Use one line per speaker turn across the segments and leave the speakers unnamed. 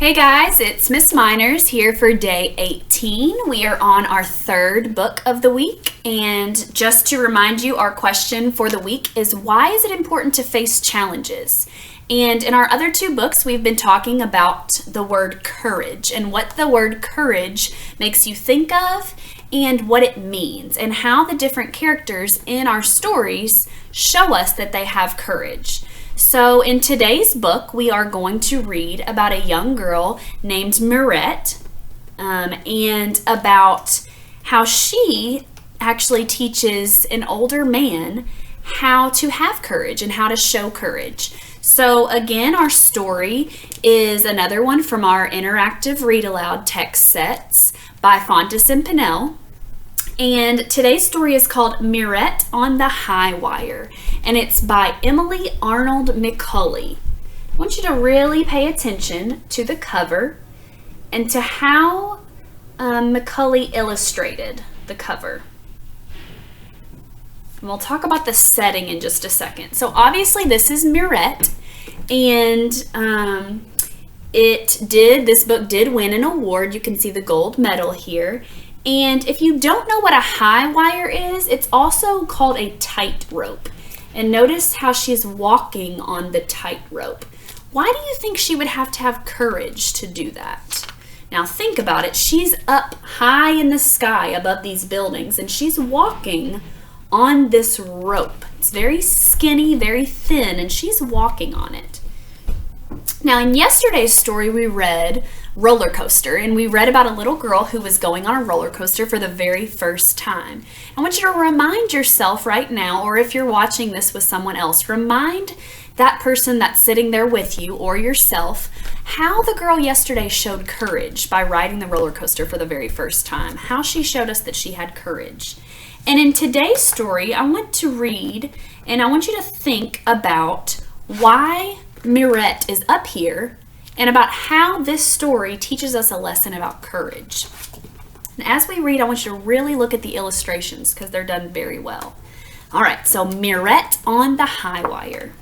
Hey guys, it's Miss Miners here for day 18. We are on our third book of the week, and just to remind you, our question for the week is, why is it important to face challenges? And in our other two books, we've been talking about the word courage and what the word courage makes you think of and what it means and how the different characters in our stories show us that they have courage. So in today's book, we are going to read about a young girl named Mirette and about how she actually teaches an older man how to have courage and how to show courage. So again, our story is another one from our Interactive Read Aloud text sets by Fountas Pinnell. And today's story is called Mirette on the High Wire, and it's by Emily Arnold McCulley. I want you to really pay attention to the cover and to how McCulley illustrated the cover. And we'll talk about the setting in just a second. So obviously this is Mirette, and this book did win an award. You can see the gold medal here. And if you don't know what a high wire is, it's also called a tightrope. And notice how she's walking on the tightrope. Why do you think she would have to have courage to do that? Now think about it. She's up high in the sky above these buildings, and she's walking on this rope. It's very skinny, very thin, and she's walking on it. Now in yesterday's story, we read roller coaster, and we read about a little girl who was going on a roller coaster for the very first time. I want you to remind yourself right now, or if you're watching this with someone else, remind that person that's sitting there with you or yourself how the girl yesterday showed courage by riding the roller coaster for the very first time, how she showed us that she had courage. And in today's story, I want to read, and I want you to think about why Mirette is up here and about how this story teaches us a lesson about courage. And as we read, I want you to really look at the illustrations because they're done very well. All right, so Mirette on the High Wire.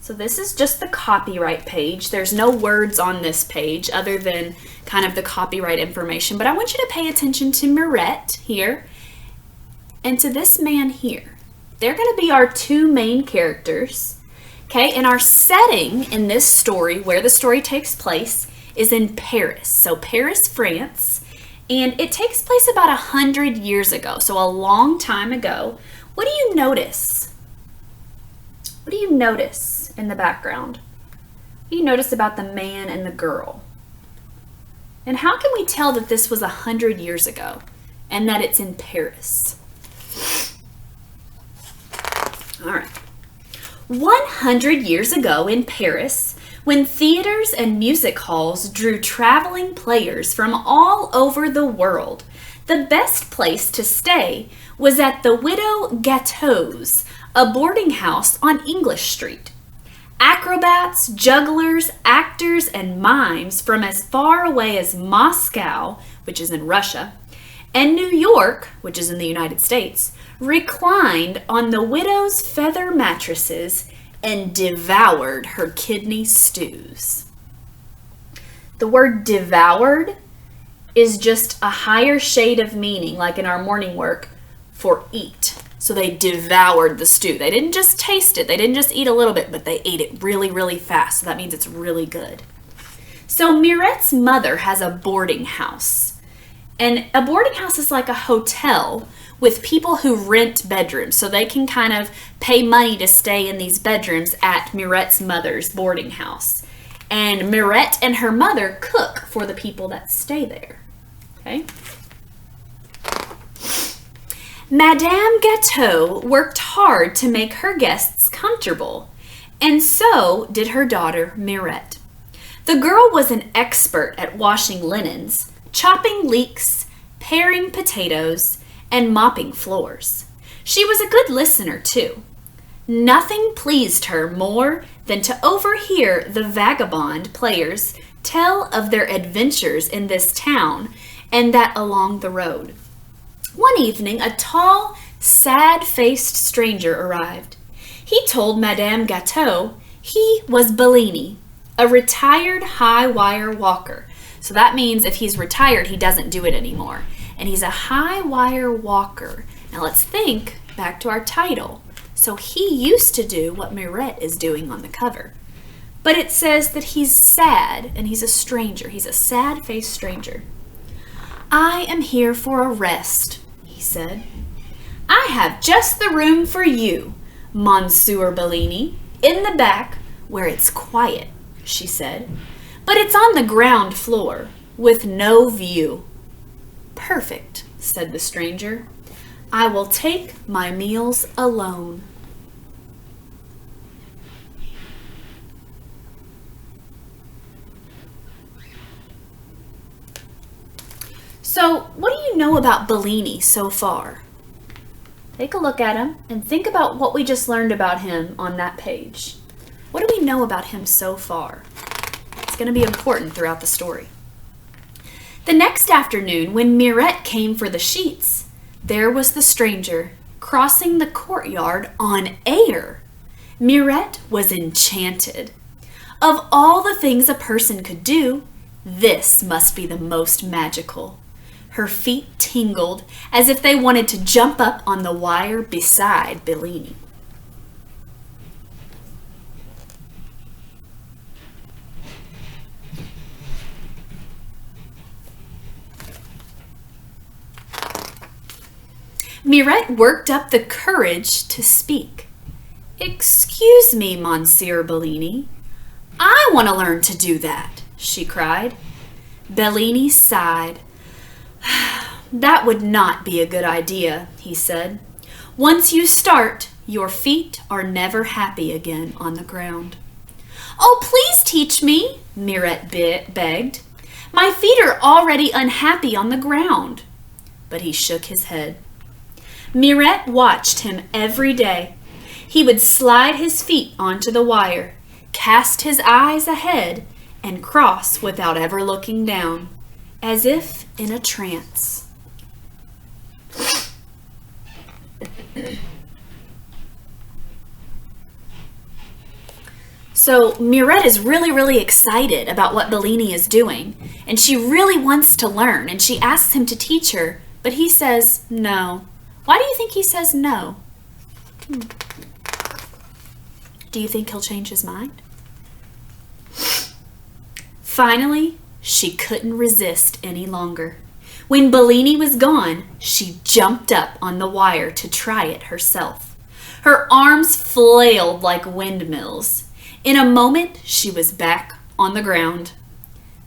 So this is just the copyright page. There's no words on this page other than kind of the copyright information, but I want you to pay attention to Mirette here and to this man here. They're going to be our two main characters, okay? And our setting in this story, where the story takes place, is in Paris. So Paris, France, and it takes place about 100 years ago, so a long time ago. What do you notice? What do you notice in the background? What do you notice about the man and the girl? And how can we tell that this was 100 years ago and that it's in Paris? All right. 100 years ago in Paris, when theaters and music halls drew traveling players from all over the world, the best place to stay was at the Widow Gatteau's, a boarding house on English Street. Acrobats, jugglers, actors, and mimes from as far away as Moscow, which is in Russia, and New York, which is in the United States, reclined on the widow's feather mattresses and devoured her kidney stews. The word devoured is just a higher shade of meaning, like in our morning work, for eat. So they devoured the stew. They didn't just taste it. They didn't just eat a little bit, but they ate it really, really fast. So that means it's really good. So Mirette's mother has a boarding house. And a boarding house is like a hotel with people who rent bedrooms. So they can kind of pay money to stay in these bedrooms at Mirette's mother's boarding house. And Mirette and her mother cook for the people that stay there. Okay? Madame Gatteau worked hard to make her guests comfortable, and so did her daughter Mirette. The girl was an expert at washing linens, chopping leeks, paring potatoes, and mopping floors. She was a good listener, too. Nothing pleased her more than to overhear the vagabond players tell of their adventures in this town and that along the road. One evening, a tall, sad-faced stranger arrived. He told Madame Gateau he was Bellini, a retired high-wire walker. So that means if he's retired, he doesn't do it anymore. And he's a high-wire walker. Now let's think back to our title. So he used to do what Mirette is doing on the cover. But it says that he's sad and he's a stranger. He's a sad-faced stranger. I am here for a rest, he said. I have just the room for you, Monsieur Bellini, in the back where it's quiet, she said. But it's on the ground floor with no view. Perfect, said the stranger. I will take my meals alone. So, what do you know about Bellini so far? Take a look at him and think about what we just learned about him on that page. What do we know about him so far? It's going to be important throughout the story. The next afternoon, when Mirette came for the sheets, there was the stranger crossing the courtyard on air. Mirette was enchanted. Of all the things a person could do, this must be the most magical. Her feet tingled as if they wanted to jump up on the wire beside Bellini. Mirette worked up the courage to speak. Excuse me, Monsieur Bellini. I want to learn to do that, she cried. Bellini sighed. That would not be a good idea, he said. Once you start, your feet are never happy again on the ground. Oh, please teach me, Mirette begged. My feet are already unhappy on the ground. But he shook his head. Mirette watched him every day. He would slide his feet onto the wire, cast his eyes ahead, and cross without ever looking down, as if in a trance. So Mirette is really excited about what Bellini is doing, and she really wants to learn, and she asks him to teach her, but he says no. Why do you think he says no? Do you think he'll change his mind? Finally, she couldn't resist any longer. When Bellini was gone, she jumped up on the wire to try it herself. Her arms flailed like windmills. In a moment, she was back on the ground.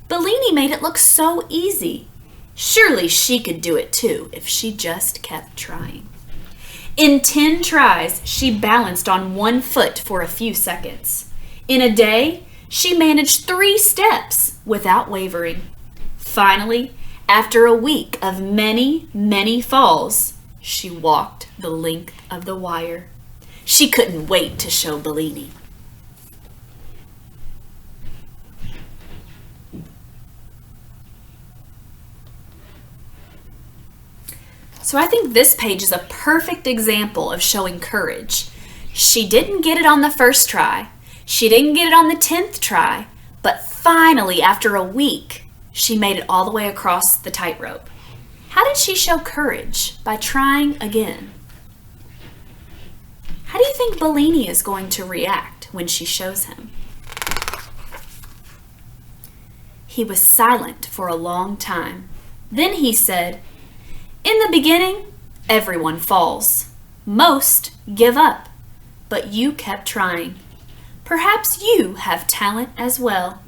Bellini made it look so easy. Surely she could do it too if she just kept trying. In 10 tries, she balanced on one foot for a few seconds. In a day, she managed 3 steps without wavering. Finally, after a week of many falls, she walked the length of the wire. She couldn't wait to show Bellini. So I think this page is a perfect example of showing courage. She didn't get it on the first try. She didn't get it on the 10th try. But finally, after a week, she made it all the way across the tightrope. How did she show courage? By trying again. How do you think Bellini is going to react when she shows him? He was silent for a long time. Then he said, "In the beginning, everyone falls. Most give up, but you kept trying. Perhaps you have talent as well."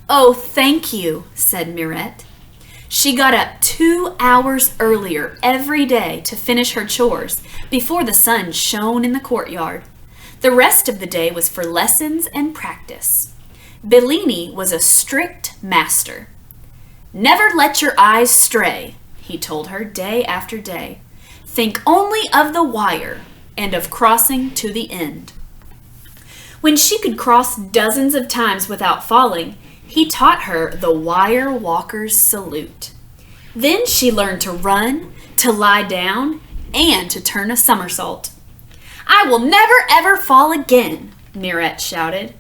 "Oh, thank you," said Mirette. She got up 2 hours earlier every day to finish her chores before the sun shone in the courtyard. The rest of the day was for lessons and practice. Bellini was a strict master. "Never let your eyes stray," he told her day after day. "Think only of the wire and of crossing to the end." When she could cross dozens of times without falling, he taught her the wire walker's salute. Then she learned to run, to lie down, and to turn a somersault. "I will never ever fall again," Mirette shouted.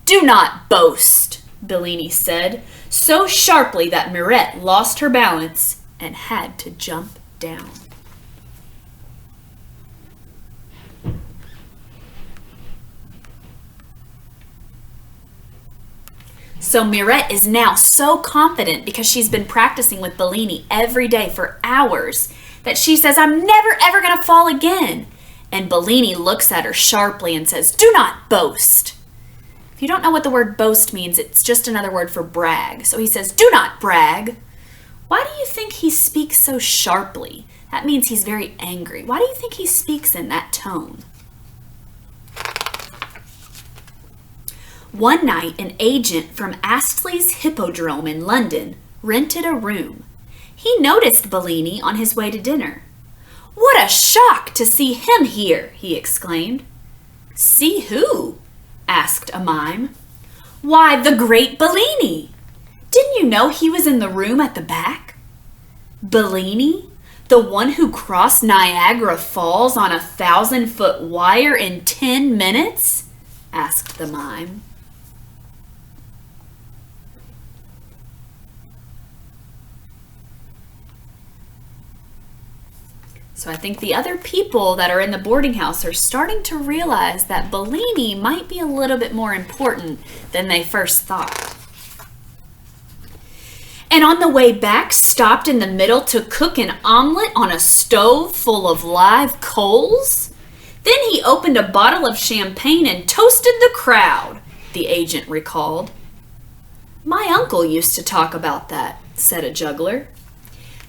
"Do not boast," Bellini said, so sharply that Mirette lost her balance and had to jump down. So Mirette is now so confident because she's been practicing with Bellini every day for hours that she says, "I'm never ever going to fall again." And Bellini looks at her sharply and says, "Do not boast." If you don't know what the word boast means, it's just another word for brag. So he says, "Do not brag." Why do you think he speaks so sharply? That means he's very angry. Why do you think he speaks in that tone? One night, an agent from Astley's Hippodrome in London rented a room. He noticed Bellini on his way to dinner. "What a shock to see him here!" he exclaimed. "See who?" asked a mime. "Why, the great Bellini! Didn't you know he was in the room at the back?" "Bellini? The one who crossed Niagara Falls on a 1,000-foot wire in 10 minutes?" asked the mime. So I think the other people that are in the boarding house are starting to realize that Bellini might be a little bit more important than they first thought. And on the way back, stopped in the middle to cook an omelet on a stove full of live coals? Then he opened a bottle of champagne and toasted the crowd, the agent recalled. "My uncle used to talk about that," said a juggler.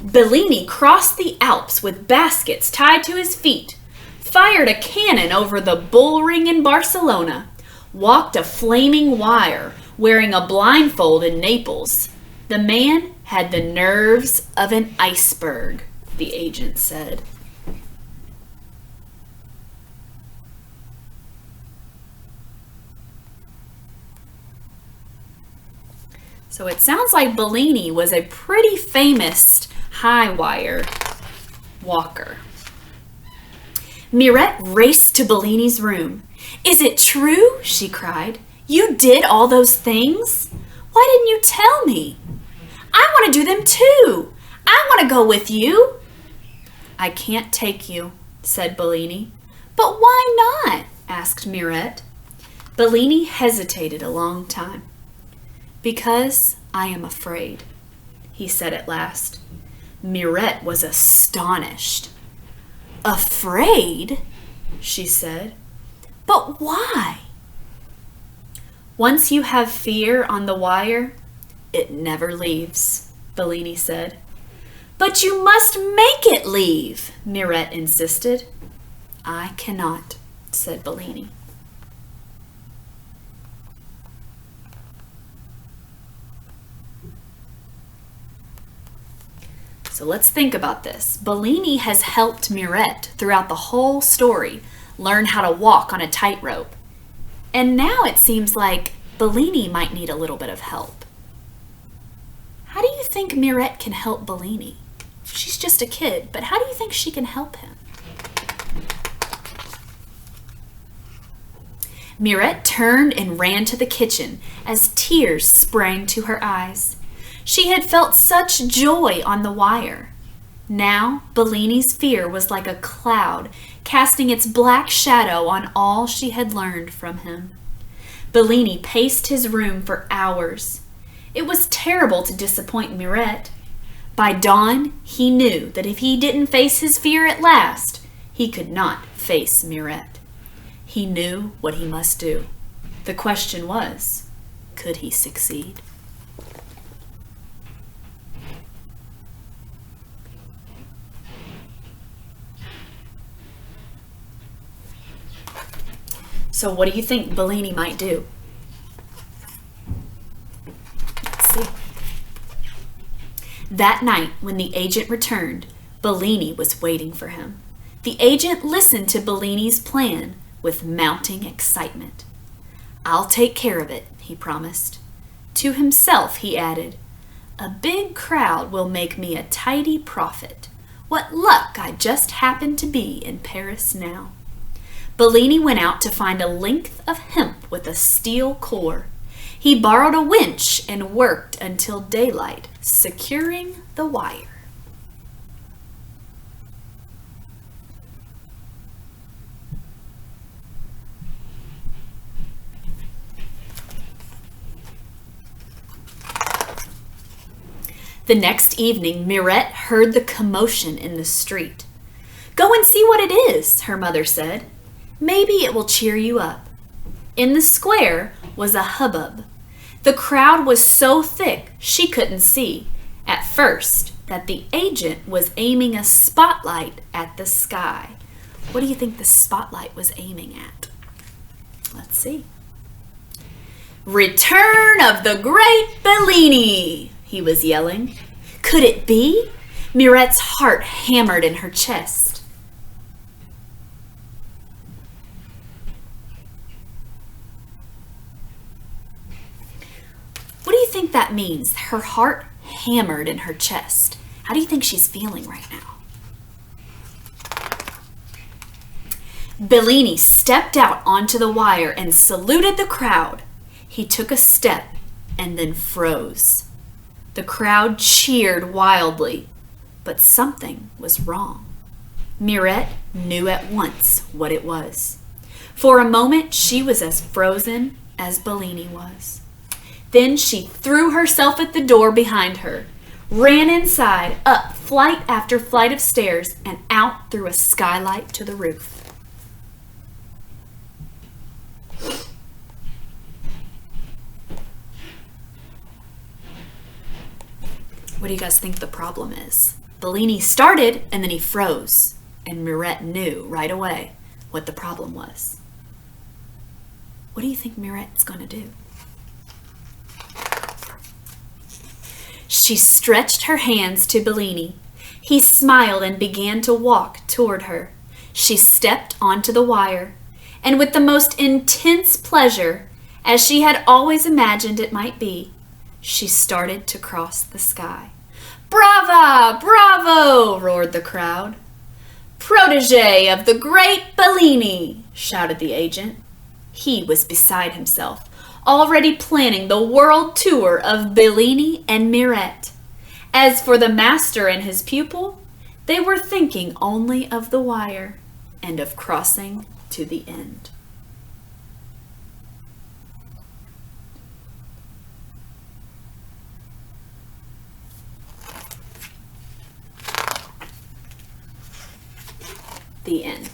"Bellini crossed the Alps with baskets tied to his feet, fired a cannon over the bull ring in Barcelona, walked a flaming wire wearing a blindfold in Naples. The man had the nerves of an iceberg," the agent said. So it sounds like Bellini was a pretty famous high wire walker. Mirette raced to Bellini's room. "Is it true?" she cried. "You did all those things? Why didn't you tell me? I want to do them too. I want to go with you." "I can't take you," said Bellini. "But why not?" asked Mirette. Bellini hesitated a long time. "Because I am afraid," he said at last. Mirette was astonished. "Afraid?" she said. "But why?" "Once you have fear on the wire, it never leaves," Bellini said. "But you must make it leave," Mirette insisted. "I cannot," said Bellini. So let's think about this. Bellini has helped Mirette throughout the whole story learn how to walk on a tightrope. And now it seems like Bellini might need a little bit of help. How do you think Mirette can help Bellini? She's just a kid, but how do you think she can help him? Mirette turned and ran to the kitchen as tears sprang to her eyes. She had felt such joy on the wire. Now Bellini's fear was like a cloud, casting its black shadow on all she had learned from him. Bellini paced his room for hours. It was terrible to disappoint Mirette. By dawn, he knew that if he didn't face his fear at last, he could not face Mirette. He knew what he must do. The question was, could he succeed? So what do you think Bellini might do? Let's see. That night, when the agent returned, Bellini was waiting for him. The agent listened to Bellini's plan with mounting excitement. "I'll take care of it," he promised. To himself, he added, "A big crowd will make me a tidy profit. What luck I just happened to be in Paris now. Bellini went out to find a length of hemp with a steel core. He borrowed a winch and worked until daylight, securing the wire. The next evening, Mirette heard the commotion in the street. "Go and see what it is," her mother said. "Maybe it will cheer you up." In the square was a hubbub. The crowd was so thick she couldn't see, at first, that the agent was aiming a spotlight at the sky. What do you think the spotlight was aiming at? Let's see. "Return of the great Bellini!" he was yelling. Could it be? Mirette's heart hammered in her chest. What do you think that means? Her heart hammered in her chest. How do you think she's feeling right now? Bellini stepped out onto the wire and saluted the crowd. He took a step and then froze. The crowd cheered wildly, but something was wrong. Mirette knew at once what it was. For a moment, she was as frozen as Bellini was. Then she threw herself at the door behind her, ran inside, up flight after flight of stairs, and out through a skylight to the roof. What do you guys think the problem is? Bellini started and then he froze, and Mirette knew right away what the problem was. What do you think Mirette's going to do? She stretched her hands to Bellini. He smiled and began to walk toward her. She stepped onto the wire, and with the most intense pleasure, as she had always imagined it might be, she started to cross the sky. "Brava! Bravo!" roared the crowd. "Protégé of the great Bellini!" shouted the agent. He was beside himself, already planning the world tour of Bellini and Mirette. As for the master and his pupil, they were thinking only of the wire and of crossing to the end. The end.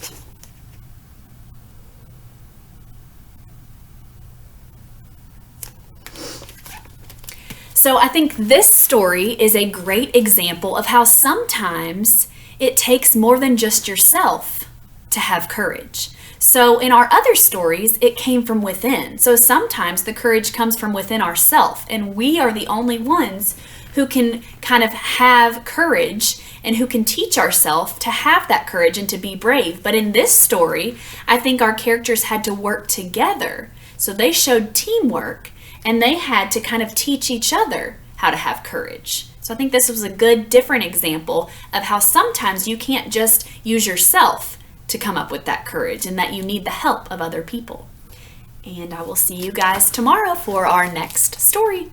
So I think this story is a great example of how sometimes it takes more than just yourself to have courage. So in our other stories, it came from within. So sometimes the courage comes from within ourselves, and we are the only ones who can kind of have courage and who can teach ourselves to have that courage and to be brave. But in this story, I think our characters had to work together. So they showed teamwork, and they had to kind of teach each other how to have courage. So I think this was a good, different example of how sometimes you can't just use yourself to come up with that courage, and that you need the help of other people. And I will see you guys tomorrow for our next story.